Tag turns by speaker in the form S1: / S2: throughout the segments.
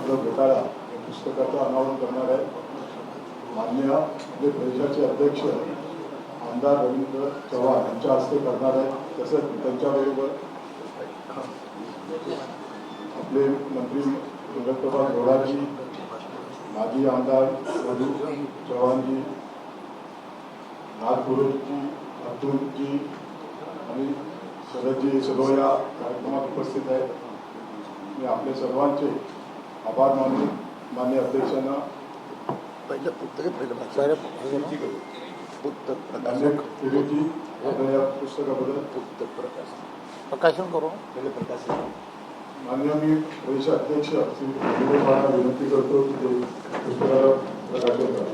S1: कर्ज घोटाळा या पुस्तकाचं अनावरण करणार आहे. माननीय आपले प्रदेशाचे अध्यक्ष आमदार रवींद्र चव्हाण यांच्या हस्ते करणार आहे. तसंच त्यांच्याबरोबर आपले मंत्री दत्तप्रभा गौडाजी, माजी आमदार मधु चव्हाणजी, नागपुरजी, अतुलजी आणि शरदजी सर्व या कार्यक्रमात उपस्थित आहेत. मी आपले सर्वांचे आभार मानून माननीय अध्यक्षांना
S2: पहिलं पुस्तकाबद्दल प्रकाशन करू. पहिले प्रकाशन
S1: माननीय मी प्रदेश अध्यक्ष श्री विनोदबाळांना विनंती करतो की ते पुस्तकाला प्रकाशन करा.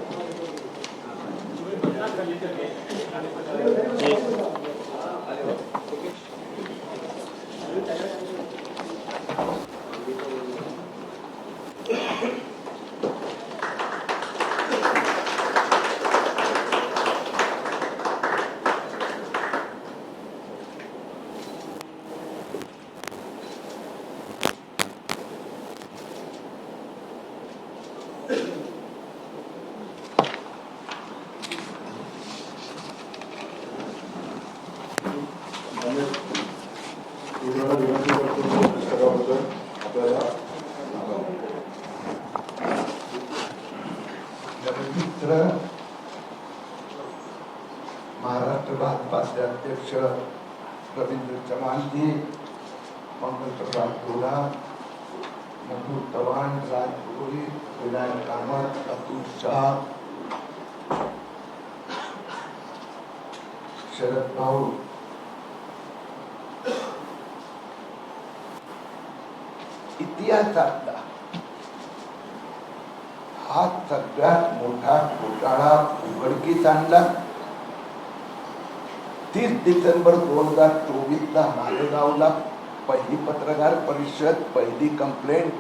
S3: महाराष्ट्र भाजपाचे अध्यक्ष रवींद्र चव्हाणजी, मंगल गोला, मधु चव्हाण, राजपुरी, विनायक कामत, अतुल शाह, शरद भाऊ, इतिहासातला हा सगळ्यात मोठा घोटाळा उघडकीस आणला. 30 डिसेंबर 2024 मालेगावला पहिली पत्रकार परिषद, पहिली कंप्लेंट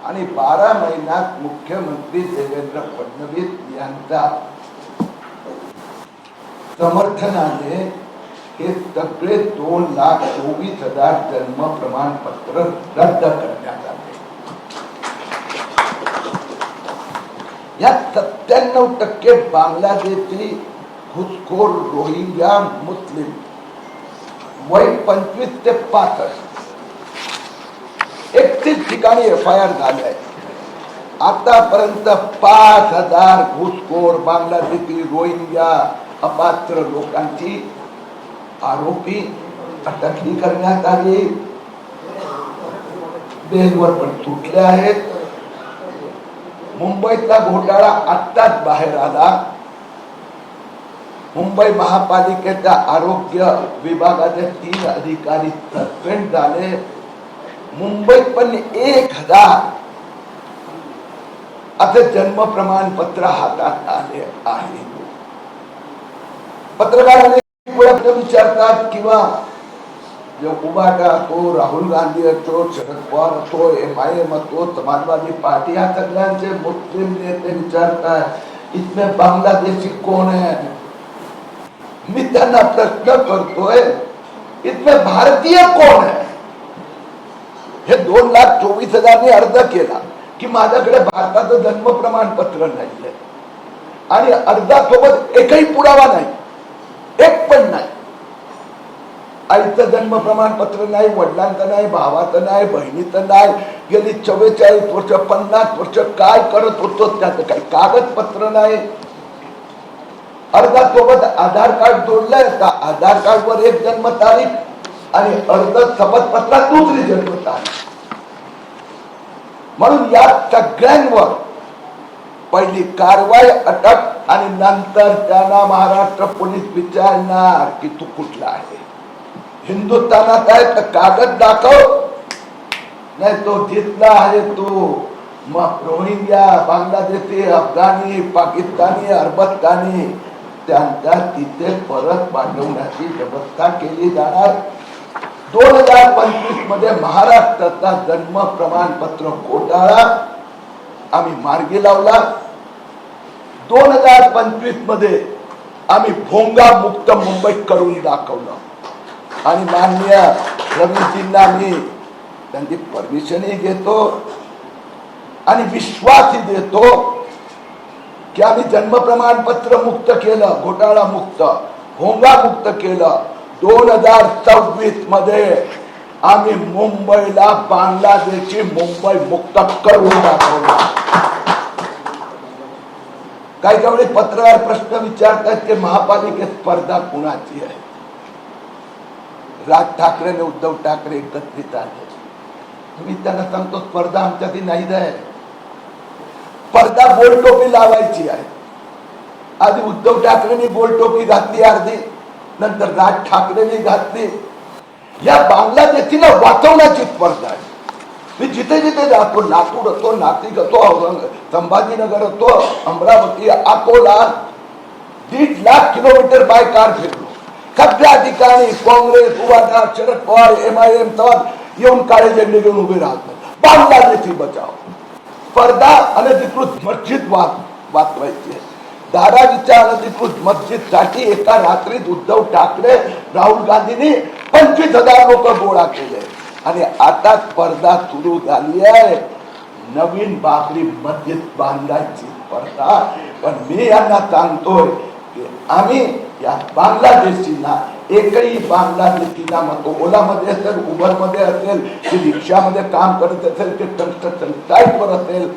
S3: आणि 12 महिन्यात मुख्यमंत्री देवेंद्र फडणवीस यांच्या समर्थनाने हे सगळे 2,24,000 जन्म प्रमाणपत्र रद्द करण्यात आले. यात 97% बांगलादेशी घुसखोर रोहिंग्या मुस्लिम, वय 25 ते 65, 31 ठिकाणी FIR झाले. आतापर्यंत 5,000 घुसखोर बांगलादेशी रोहिंग्या अपात्र लोकांची आरोपी अटकही करण्यात आली, बेलवर पण सुटले आहेत. मुंबईतला घोटाळा आत्ताच बाहेर आला. मुंबई महापालिकेच्या आरोग्य विभागाचे 3 अधिकारी सस्पेंड झाले. मुंबईत पण 1,000 असे जन्म प्रमाणपत्र हातात आले आहे. पत्रकारांनी विचारतात किंवा जो उबाटा असो, राहुल गांधी असो, शरद पवार असो, MIM असो, समाजवादी पार्टी, या सगळ्यांचे मुस्लिम नेते विचारतात इसमें बांग्लादेशी कौन है. मी त्यांना प्रश्न करतोय इसमें भारतीय कोण आहे. हे 2,24,000 अर्ज केला की माझ्याकडे भारताचं जन्म प्रमाणपत्र नाहीये आणि अर्जासोबत एकही पुरावा नाही, एक पण नाही. आईचं जन्म प्रमाणपत्र नाही, वडिलांचं नाही, भावाचं नाही, बहिणीचं नाही. गेली 44 वर्ष 50 वर्ष काय करत होतो त्याचं काही कागदपत्र नाही. अर्जासोबत आधार कार्ड जोडलंय का आधार कार्ड वर एक जन्म तारीख आणि अर्ज शपथपत्रात दुसरी जन्म तारीख. म्हणून या सगळ्यांवर पहिली कारवाई, अटक आणि नंतर त्यांना महाराष्ट्र पोलीस विचारणार की तू कुठला आहे. हिंदुस्थानात आहे तर कागद दाखव, नाही तो जिथला आहे तो रोहिंग्या, बांगलादेशी, अफगाणी, पाकिस्तानी, अरबस्तानी त्यांच्या तिथे परत पाठवण्याची व्यवस्था केली जाणार. 2025 मध्ये महाराष्ट्राचा जन्म प्रमाणपत्र घोटाळा आम्ही मार्गी लावला. 2025 मध्ये आम्ही भोंगा मुक्त मुंबई करून दाखवलं आणि माननीय रवींद्रजींना मी त्यांची परमिशनही घेतो. आणि विश्वासही देतो की आम्ही जन्म प्रमाणपत्र मुक्त केलं, घोटाळा मुक्त, भोंगा मुक्त केलं. 2026 मध्ये आम्ही मुंबईला बांगलादेशची मुंबई मुक्त करून दाखवलं. काही वेळी पत्रकार प्रश्न विचारतात की महापालिकेत स्पर्धा कुणाची आहे. राज ठाकरे आणि उद्धव ठाकरे एकत्रित आले. मी त्यांना सांगतो स्पर्धा आमच्याती नाही आहे. स्पर्धा बोलटोपी लावायची आहे. आधी उद्धव ठाकरेंनी बोलटोपी घातली अर्धी, नंतर राज ठाकरेंनी घातली. या बांगलादेशीला वाचवण्याची स्पर्धा आहे. मी जिथे जिथे जातो, नागपूर असतो, नाशिक असतो, संभाजीनगर असतो, Amravati, Akola, 1.5 lakh kilometre by car फिरलो. सगळ्या ठिकाणी काँग्रेस, उभाटा, शरद पवार, MIM येऊन काळे झेंडे घेऊन उभे राहतात. बांगलादेशी बचाव. स्पर्धा अनधिकृत मस्जिद वाचवायची आहे. धारावीच्या अनधिकृत मस्जिद साठी एका रात्रीत उद्धव ठाकरे, राहुल गांधींनी 25,000 लोक गोळा केले. आणि आता स्पर्धा सुरू झाली आहे. नवीन बाबरी मस्जिद बांधायची स्पर्धा. पण मी यांना सांगतोय की आम्ही या बांगलादेशींना, एकही बांगलादेशीला मग ओलामध्ये असेल, उबरमध्ये असेल, की रिक्षामध्ये काम करत असेल, की कन्स्ट्रक्शन साईटवर असेल,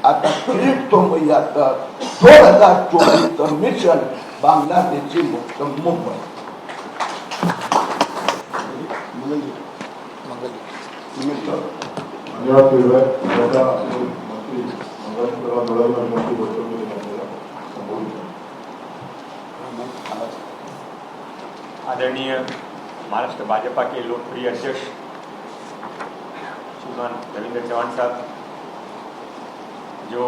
S3: आता किरीट सोमय्याचं 2024 मिशन बांगलादेशी मुक्त मुंबई.
S4: आदरणीय महाराष्ट्र भाजपा के लोकप्रिय अध्यक्ष श्रीमान रविंद्र चौहान साहब, जो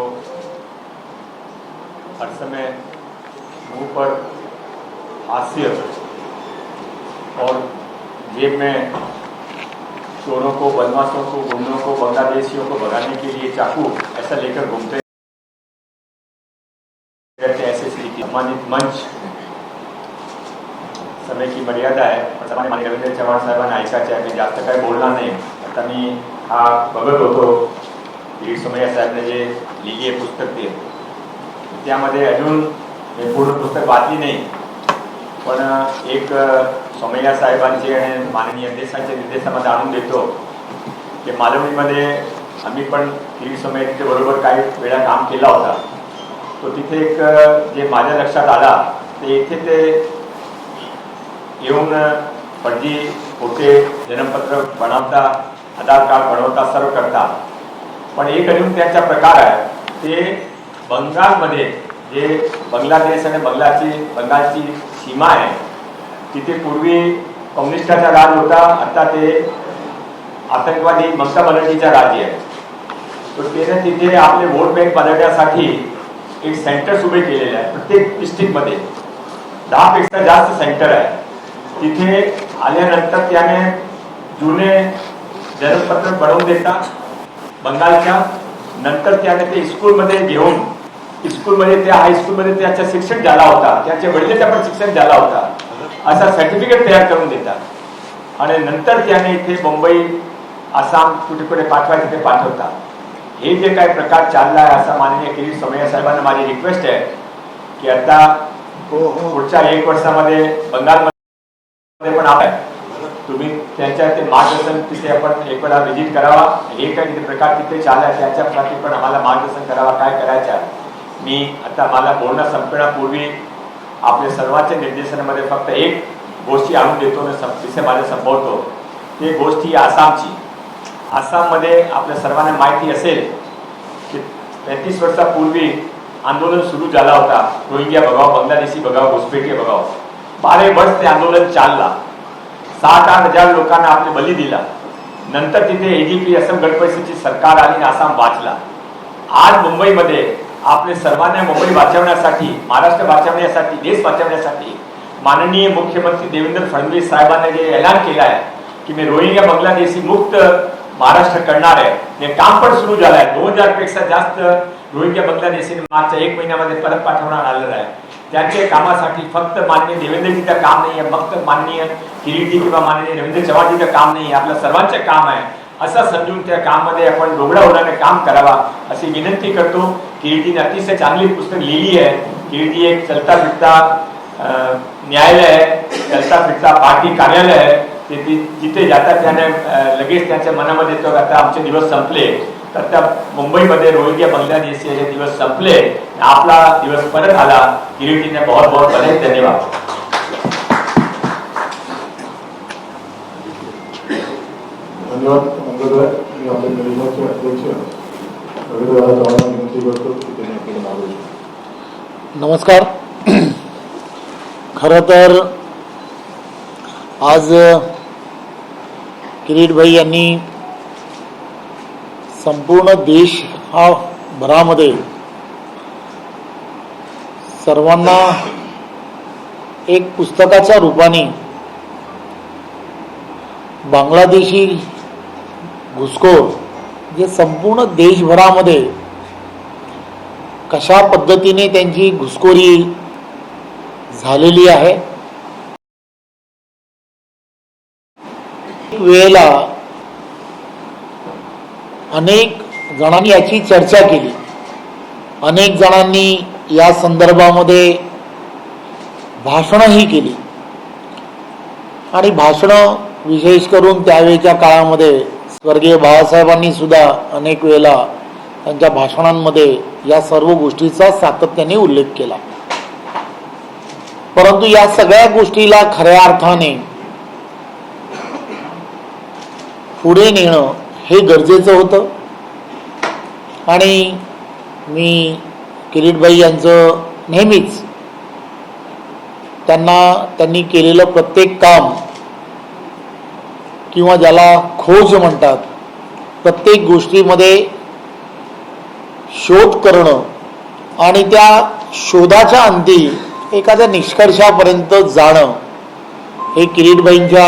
S4: हर समय मुंह पर हास्य और जेब में चोरों को, बदमाशों को, गुंडों को, बांग्लादेशियों को भगाने के लिए चाकू ऐसा लेकर घूमते रहते, ऐसे स्थिति सम्मानित मंच, समय की मर्यादा आहे. माननीय रवींद्र चव्हाण साहेबांना ऐकायचे आहे. जास्त काही बोलणार नाही. आता मी हा बघत होतो किरीट सोमय्या साहेबने जे लिहिली आहे पुस्तक, ते त्यामध्ये अजून मी पूर्ण पुस्तक वाचली नाही, पण एक सोमय्या साहेबांचे आणि माननीय अध्यक्षांच्या निर्देशामध्ये आणून देतो की मालवणीमध्ये आम्ही पण किरीट सोमय्या तिथे बरोबर काही वेळा काम केला होता. तो तिथे एक जे माझ्या लक्षात आला ते इथे ते येऊन फर्जी खोटे जन्मपत्र बनवता, आधार कार्ड बनवता, सर्व करता. पण एक अजून त्याचा प्रकार आहे, ते बंगालमध्ये जे बांगलादेश आणि बंगालची सीमा आहे, तिथे पूर्वी कम्युनिस्टाचा राज होता, आता ते आतंकवादी ममता बनर्जीचा राज्य आहे. तर त्याने तिथे आपले वोट बँक बनवण्यासाठी एक सेंटर उभे केलेले आहे. प्रत्येक डिस्ट्रिक्टमध्ये 10 पेक्षा जास्त सेंटर आहे. तिथे आल्यानंतर त्याने जुने जन्मपत्र बनवून देतात बंगालच्या. नंतर त्याने ते स्कूलमध्ये घेऊन, स्कूलमध्ये त्या हायस्कूलमध्ये त्याचं शिक्षण झाला होता, त्याच्या वडिलांचं पण शिक्षण झाला होता, असा सर्टिफिकेट तयार करून देतात. आणि नंतर त्याने इथे मुंबई, आसाम कुठे कुठे पाठवायचे ते पाठवतात. हे जे काही प्रकार चालला आहे, असा माननीय किरीट सोमय्या साहेबांना माझी रिक्वेस्ट आहे की आता पुढच्या 1 वर्षामध्ये बंगालमध्ये पण आहे, तुम्ही त्यांच्या ते मार्गदर्शन तिथे आपण एक वेळा व्हिजिट करावा. हे काही तिथे प्रकार तिथे चालला आहे त्याच्यासाठी पण आम्हाला मार्गदर्शन करावा, काय करायचं. मी आता मला बोलणं संपण्यापूर्वी आपल्या सर्वांच्या निर्देशनामध्ये फक्त एक गोष्टी आणून देतो आणि तिथे माझं संपवतो. ते गोष्टी आसामची. आसाममध्ये आपल्या सर्वांना माहिती असेल की 35 वर्षापूर्वी आंदोलन सुरू झाला होता. रोहिंग्या भगाव, बांगलादेशी भगाव, घुसपेटी भगाव. 12 वर्ष ते आंदोलन चालला. 7-8 हजार लोकांना आपले बली दिला. नंतर तिथे AGP असम गणपतीची सरकार आली आणि आसाम वाचला. आज मुंबईमध्ये आपले सर्वांना मुंबई वाचवण्यासाठी, महाराष्ट्र वाचवण्यासाठी, देश वाचवण्यासाठी माननीय मुख्यमंत्री देवेंद्र फडणवीस साहेबांनी जे ऐलान केलं आहे की मी रोहिंग्या बांगलादेशी मुक्त महाराष्ट्र करणार आहे, हे काम पण सुरू झालं आहे. 2000 पेक्षा जास्त रोहिंग्या बांगलादेशी मागच्या 1 महिन्यामध्ये परत पाठवण्यात आलेलं आहे. त्यांच्या कामासाठी फक्त माननीय देवेंद्रजीचं काम नाही आहे, फक्त माननीय किरीटजी किंवा माननीय रवींद्र चव्हाणजीचं काम नाही आहे, आपलं सर्वांचं काम आहे. असं समजून त्या काममध्ये आपण डोंगरा होण्याने काम करावा अशी विनंती करतो. किरीटीने अतिशय चांगली पुस्तक लिहिली आहे. किरीटी एक चलता फिरता न्यायालय आहे, चलता फिरता पार्टी कार्यालय आहे. ते जिथे जातात त्याने लगेच त्यांच्या मनामध्ये येतो आता आमचे दिवस संपले, तर त्या मुंबईमध्ये रोहिंग्या बांगलादेशी हे दिवस संपले, आपला दिवस परत आला. किरीटीने बहुत बहुत बधाई, धन्यवाद.
S1: धन्यवाद मंगलवार. मी आपल्या परिवाराचे अध्यक्ष रवींद्रनाथ चव्हाणांना विनंती करतो की त्यांनी आपल्याला नाव द्यावे.
S2: नमस्कार. खरं तर आज किरीट भाई यांनी संपूर्ण देश हा भरामध्ये सर्वांना एक पुस्तकाच्या रूपाने बांगलादेशी घुसखोर जे संपूर्ण देशभरामध्ये कशा पद्धतीने त्यांची घुसखोरी झालेली आहे. एक वेळेला अनेक जणांनी याची चर्चा केली, अनेक जणांनी या संदर्भामध्ये भाषणंही केली आणि भाषणं विशेष करून त्यावेळच्या काळामध्ये स्वर्गीय बाळासाहेबांनी सुद्धा अनेक वेळेला त्यांच्या भाषणांमध्ये या सर्व गोष्टीचा सातत्याने उल्लेख केला. परंतु या सगळ्या गोष्टीला खऱ्या अर्थाने पुढे नेणं हे गरजेचं होतं आणि मी किरीटभाई यांचं नेहमीच त्यांनी केलेलं प्रत्येक काम किंवा ज्याला खोज म्हणतात, प्रत्येक गोष्टीमध्ये शोध करणं आणि त्या शोधाच्या अंती एखाद्या निष्कर्षापर्यंत जाणं हे किरीटभाईंच्या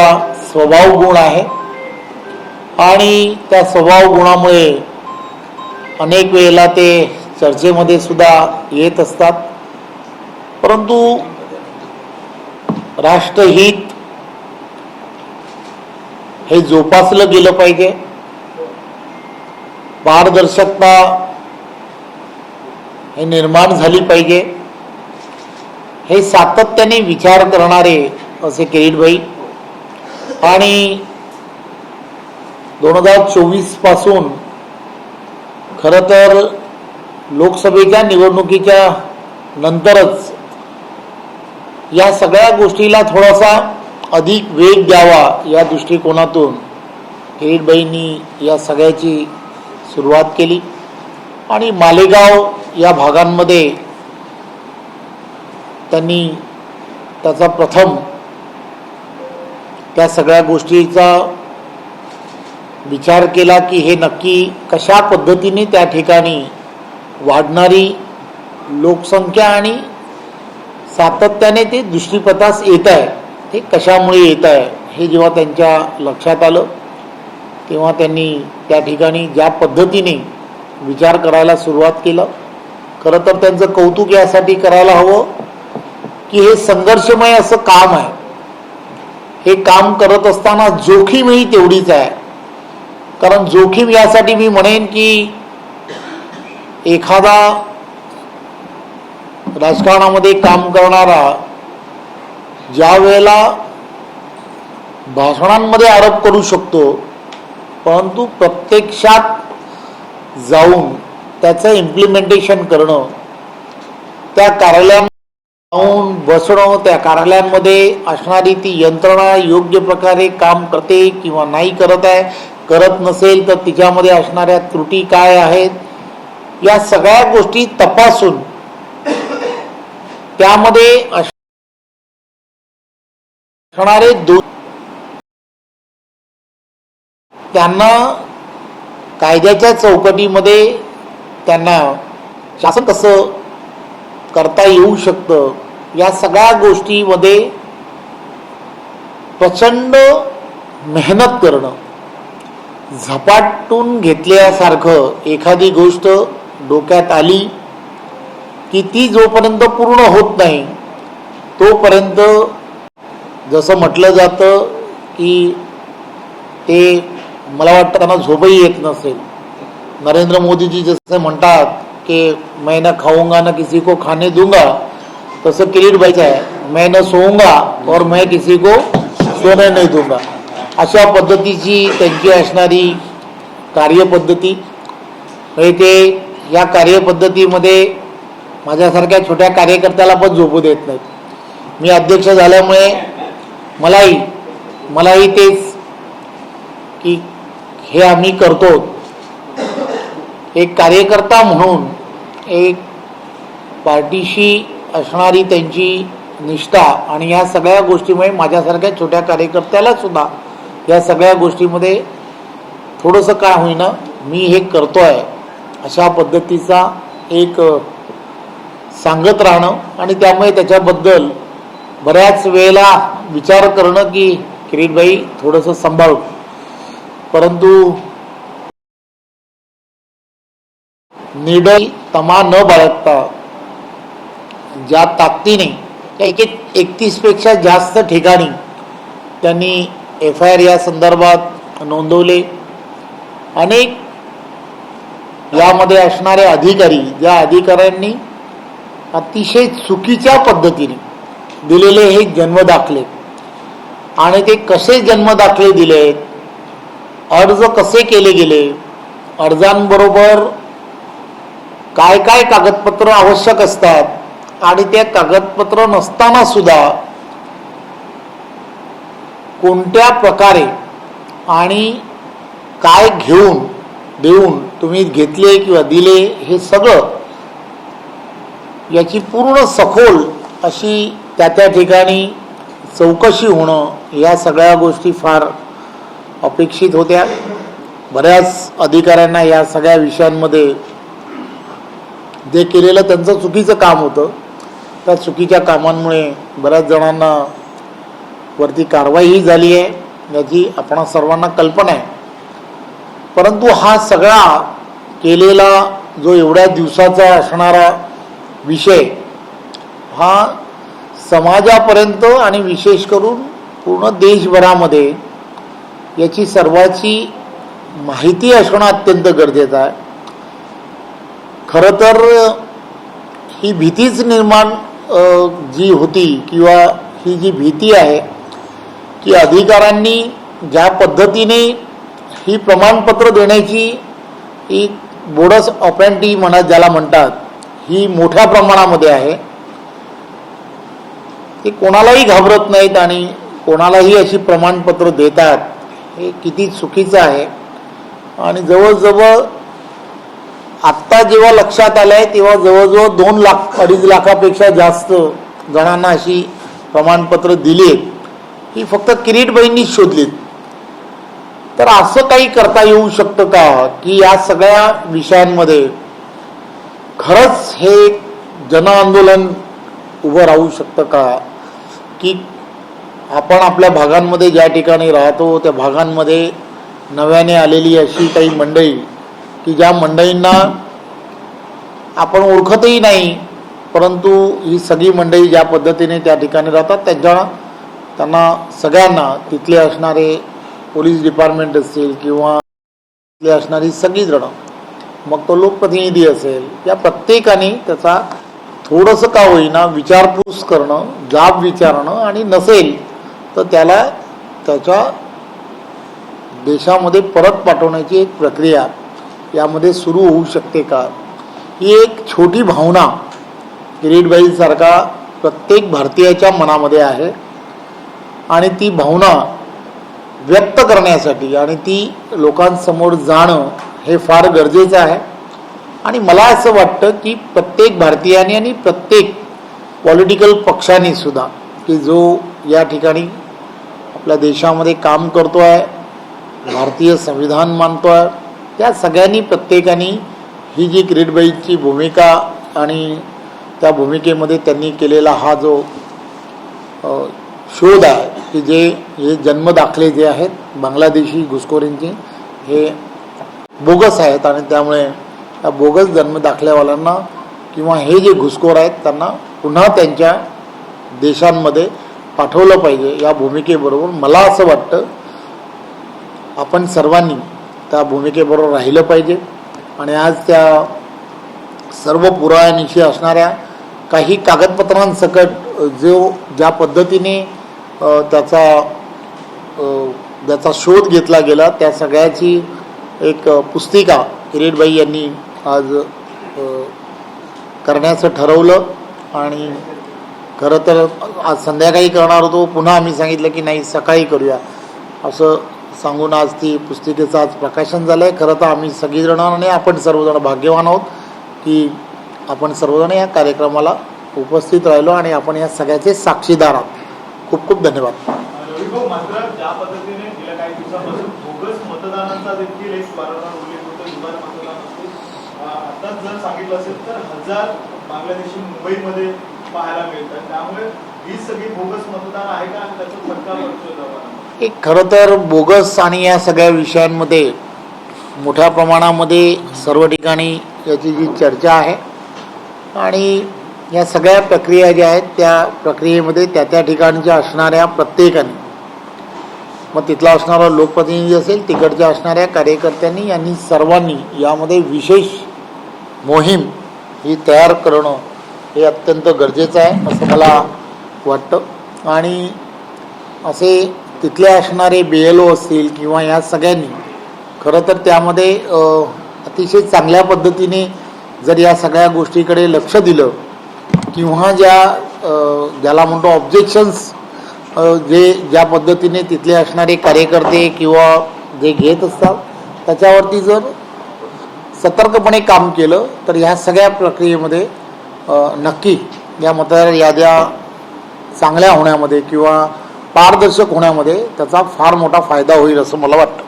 S2: स्वभाव गुण आहे आणि त्या स्वभाव गुणामुळे अनेक वेळेला ते चर्चेमध्ये सुद्धा येत असतात. परंतु राष्ट्रहित हे जोपासलं गेलं पाहिजे. पारदर्शकता हे निर्माण झाली पाहिजे. हे सातत्याने विचार करणारे असे किरीटभाई आणि 2024 पासून खरं तर लोकसभेच्या निवडणुकीच्या नंतरच या सगळ्या गोष्टीला थोडासा अधिक वेग द्यावा या दृष्टिकोनातून किरीटभाईंनी या सगळ्याची सुरुवात केली आणि मालेगाव या भागांमध्ये त्यांनी त्याचा प्रथम त्या सगळ्या गोष्टीचा विचार केला की हे नक्की कशा पद्धतीने त्या ठिकाणी वाढणारी लोकसंख्या आणि सातत्याने ते दृष्टीपथास येत आहे, हे कशामुळे येत आहे हे जेव्हा त्यांच्या लक्षात आलं तेव्हा त्यांनी त्या ठिकाणी ज्या पद्धतीने विचार करायला सुरुवात केलं. खरं तर त्यांचं कौतुक यासाठी करायला हवं की हे संघर्षमय असं काम आहे. हे काम करत असताना जोखीमही तेवढीच आहे. कारण जोखीम यासाठी मी म्हणेन की एखादा राजकारणामध्ये काम करणारा ज्या वेळेला भाषणांमध्ये आरोप करू शकतो, परंतु प्रत्यक्षात जाऊन त्याचं इम्प्लिमेंटेशन करणं, त्या कार्यालयात जाऊन बसणं, त्या कार्यालयांमध्ये असणारी ती यंत्रणा योग्य प्रकारे काम करते किंवा नाही करत आहे, करत नसेल तर तिच्यामध्ये असणाऱ्या त्रुटी काय आहेत, या सगळ्या गोष्टी तपासून त्यामध्ये असणारे त्यांना कायद्याच्या चौकटीमध्ये त्यांना शासन कसं करता येऊ शकतं, या सगळ्या गोष्टीमध्ये प्रचंड मेहनत करणं, झपाटून घेतल्यासारखं एखादी गोष्ट डोक्यात आली की ती जोपर्यंत पूर्ण होत नाही तोपर्यंत जसं म्हटलं जातं की ते मला वाटतं त्यांना झोपही येत नसेल. नरेंद्र मोदीजी जसे म्हणतात की मैं न खाऊंगा न किसी को खाने दूंगा, तसं किरीटबाईचं आहे, मैं न सोऊंगा और मैं किसी को सोने नहीं दूंगा. अशा पद्धतीची त्यांची असणारी कार्यपद्धती. म्हणजे ते या कार्यपद्धतीमध्ये माझ्यासारख्या छोट्या कार्यकर्त्याला पण झोपू देत नाहीत. मी अध्यक्ष झाल्यामुळे मलाही तेच की हे आम्ही करतो. एक कार्यकर्ता म्हणून एक पार्टीशी असणारी त्यांची निष्ठा आणि या सगळ्या गोष्टीमुळे माझ्यासारख्या छोट्या कार्यकर्त्याला सुद्धा या सगळ्या गोष्टीमध्ये थोडंसं काय होईना मी हे करतो आहे अशा पद्धतीचा एक सांगत राहणं आणि त्यामुळे त्याच्याबद्दल बऱ्याच वेळेला विचार करणं की किरीटबाई थोडंसं सांभाळू. परंतु निडर तमा न बाळगता ज्या ताकदीने 31 पेक्षा जास्त ठिकाणी त्यांनी FIR या संदर्भात नोंदवले. अनेक यामध्ये असणारे अधिकारी, ज्या अधिकाऱ्यांनी अतिशय चुकीच्या पद्धतीने दिलेले हे जन्मदाखले आणि ते कसे जन्मदाखले दिलेत, अर्ज कसे केले गेले, अर्जांबरोबर काय काय कागदपत्र आवश्यक असतात आणि त्या कागदपत्र नसताना सुद्धा कोणत्या प्रकारे आणि काय घेऊन देऊन तुम्ही घेतले किंवा दिले हे सगळं याची पूर्ण सखोल अशी त्या ठिकाणी चौकशी होणं, या सगळ्या गोष्टी फार अपेक्षित होत्या. बऱ्याच अधिकाऱ्यांना या सगळ्या विषयांमध्ये जे केलेलं त्यांचं चुकीचं काम होतं, त्या चुकीच्या कामांमुळे बऱ्याच जणांना वरती कारवाईही झाली आहे, याची आपण सर्वांना कल्पना आहे. परंतु हा सगळा केलेला जो एवढ्या दिवसाचा असणारा विषय हा समाजापर्यंत आणि विशेष करून पूर्ण देशभरामध्ये याची सर्वाची माहिती असणं अत्यंत गरजेचं आहे. खरं तर ही भीतीच निर्माण जी होती किंवा ही जी भीती आहे की अधिकाऱ्यांनी ज्या पद्धतीने ही प्रमाणपत्र देण्याची एक बोडस ऑपरेंटी ज्याला म्हणतात, ही मोठ्या प्रमाणामध्ये आहे. ते कोणालाही घाबरत नाहीत आणि कोणालाही अशी प्रमाणपत्र देतात, हे किती चुकीचं आहे. आणि जवळजवळ आत्ता जेव्हा लक्षात आलं आहे तेव्हा जवळजवळ 2 लाख 2.5 लाखापेक्षा जास्त जणांना अशी प्रमाणपत्र दिली आहेत. ही फक्त किरीटबाईंनीच शोधलीत. तर असं काही करता येऊ शकतं का की या सगळ्या विषयांमध्ये खरंच हे जन आंदोलन उभं राहू शकतं का, की आपण आपल्या भागांमध्ये ज्या ठिकाणी राहतो त्या भागांमध्ये नव्याने आलेली अशी काही मंडळी की ज्या मंडळींना आपण ओळखतही नाही, परंतु ही सगळी मंडळी ज्या पद्धतीने त्या ठिकाणी राहतात त्यांना सगळ्यांना तिथले असणारे पोलीस डिपार्टमेंट असेल किंवा तिथली असणारी सगळी जणं, मग तो लोकप्रतिनिधी असेल, या प्रत्येकाने त्याचा थोडंसं का होईना विचारपूस करणं, जाब विचारणं आणि नसेल तर त्याला त्याच्या देशामध्ये परत पाठवण्याची एक प्रक्रिया यामध्ये सुरू होऊ शकते का. ही एक छोटी भावना किरीटबाईंसारखा प्रत्येक भारतीयाच्या मनामध्ये आहे आणि ती भावना व्यक्त करण्यासाठी आणि ती लोकांसमोर जाणं हे फार गरजेचं आहे. आणि मला असं वाटतं की प्रत्येक भारतीयाने आणि प्रत्येक पॉलिटिकल पक्षाने सुद्धा की जो या ठिकाणी आपल्या देशामध्ये काम करतो आहे, भारतीय संविधान मानतो आहे, त्या सगळ्यांनी प्रत्येकाने ही जी किरीटबाईंची भूमिका आणि त्या भूमिकेमध्ये त्यांनी केलेला हा जो शोध आहे की हे जन्मदाखले जे आहेत बांगलादेशी घुसखोरींचे हे बोगस आहेत आणि त्यामुळे त्या बोगस जन्मदाखल्यावाल्यांना किंवा हे जे घुसखोर आहेत त्यांना पुन्हा त्यांच्या देशांमध्ये पाठवलं पाहिजे. या भूमिकेबरोबर मला असं वाटतं आपण सर्वांनी त्या भूमिकेबरोबर राहिलं पाहिजे आणि आज त्या सर्व पुराव्यानिशी असणाऱ्या काही कागदपत्रांसकट ज्या पद्धतीने त्याचा शोध घेतला गेला त्या सगळ्याची एक पुस्तिका किरीटबाई यांनी आज करण्याचं ठरवलं आणि खरं तर आज संध्याकाळी करणार होतो, पुन्हा आम्ही सांगितलं की नाही सकाळी करूया असं सांगून आज ती पुस्तिकेचं आज प्रकाशन झालं आहे. खरं तर आम्ही सगळीजण आणि आपण सर्वजण भाग्यवान आहोत की आपण सर्वजण या कार्यक्रमाला उपस्थित राहिलो आणि आपण या सगळ्याचे साक्षीदार आहोत. खूप खूप धन्यवाद.
S5: मात्र ज्या पद्धतीने गेल्या काही दिवसांपासून बोगस मतदानाचा देखील एक वारंवार उल्लेख होतो, दुबार मतदान असते. आताच जर सांगितलं असेल तर 1000 बांगलादेशी मुंबईमध्ये पाहायला मिळतात. त्यामुळे ही सगळी बोगस मतदान आहे का आणि त्याचा फटका पडतो?
S2: एक खरं तर बोगस आणि या सगळ्या विषयांमध्ये मोठ्या प्रमाणामध्ये सर्व ठिकाणी याची जी चर्चा आहे आणि या सगळ्या प्रक्रिया ज्या आहेत त्या प्रक्रियेमध्ये त्या ठिकाणच्या असणाऱ्या प्रत्येकाने, मग तिथला असणारा लोकप्रतिनिधी असेल, तिकडच्या असणाऱ्या कार्यकर्त्यांनी यांनी सर्वांनी यामध्ये विशेष मोहीम ही तयार करणं हे अत्यंत गरजेचं आहे असं मला वाटतं. आणि असे तिथले असणारे BLO असतील किंवा या सगळ्यांनी खरं तर त्यामध्ये अतिशय चांगल्या पद्धतीने जर या सगळ्या गोष्टीकडे लक्ष दिलं किंवा ज्याला म्हणतो ऑब्जेक्शन्स ज्या पद्धतीने तिथले असणारे कार्यकर्ते किंवा जे घेत असतात त्याच्यावरती जर सतर्कपणे काम केलं तर ह्या सगळ्या प्रक्रियेमध्ये नक्की या मतदार याद्या चांगल्या होण्यामध्ये किंवा पारदर्शक होण्यामध्ये त्याचा फार मोठा फायदा होईल असं मला वाटतं.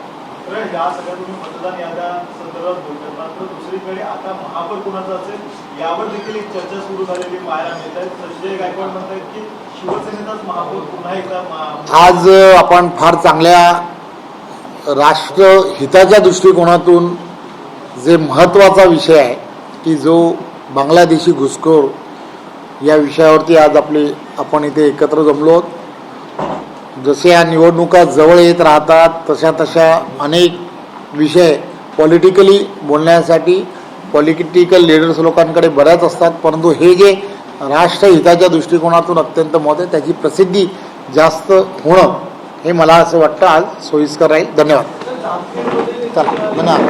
S5: या सगळ्या तुम्ही मतदान याद्या संदर्भात बोलतात, मात्र दुसरीकडे आता महापौर कुणाचा असेल यावर देखील एक चर्चा सुरू झालेली पाहायला मिळत आहे. संजय गायकवाड म्हणतात की शिवसेनेचाच महापौर पुन्हा एकदा.
S2: आज आपण फार चांगल्या राष्ट्रहिताच्या दृष्टिकोनातून जे महत्त्वाचा विषय आहे की जो बांगलादेशी घुसखोर या विषयावरती आज आपण इथे एकत्र जमलो आहोत. जसे या निवडणुका जवळ येत राहतात तशा अनेक विषय पॉलिटिकली बोलण्यासाठी पॉलिटिकल लीडर्स लोकांकडे बऱ्याच असतात, परंतु हे जे राष्ट्रहिताच्या दृष्टिकोनातून अत्यंत महत्त्व आहे त्याची प्रसिद्धी जास्त होणं हे मला असं वाटतं आज सोयीस्कर राहील. धन्यवाद. चला धन्यवाद.